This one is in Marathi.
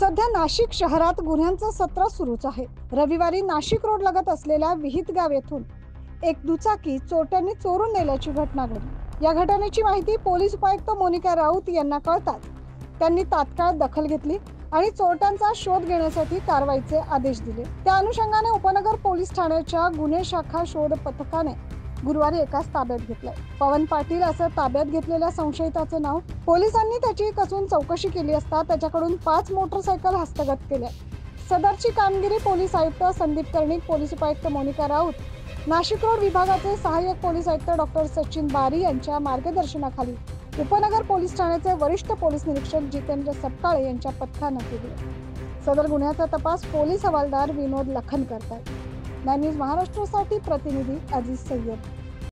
सध्या नाशिक शहरात गुन्ह्यांचं सत्र सुरूच आहे। रविवारी नाशिक रोड लगत असलेल्या विहितगाव येथून एक दुचाकी चोरट्यांनी चोरून नेल्याची घटना घडली। या घटनेची माहिती पोलीस उपायुक्त मोनिका राऊत यांना कळताच त्यांनी तात्काळ दखल घेतली आणि चोरट्यांचा शोध घेण्यासाठी कारवाईचे आदेश दिले। त्या अनुषंगाने उपनगर पोलीस ठाण्याच्या गुन्हे शाखा शोध पथकाने गुरुवारी एकाच ताब्यात घेतलंय। पवन पाटील असं ताब्यात घेतलेल्या संशयिताचे नाव। पोलिसांनी त्याची कसून चौकशी केली असता त्याच्याकडून 5 मोटरसायकल हस्तगत केल्या। सदरची कामगिरी पोलीस आयुक्त संदीप कर्णिक, पोलीस उपायुक्त मोनिका राऊत, नाशिक रोड विभागाचे सहाय्यक पोलीस आयुक्त डॉक्टर सचिन बारी यांच्या मार्गदर्शनाखाली उपनगर पोलीस ठाण्याचे वरिष्ठ पोलीस निरीक्षक जितेंद्र सपकाळे यांच्या पथकाने केले। सदर गुन्ह्याचा तपास पोलीस हवालदार विनोद लखन करतात। न्यूज महाराष्ट्रासाठी प्रतिनिधी अजीज सय्यद।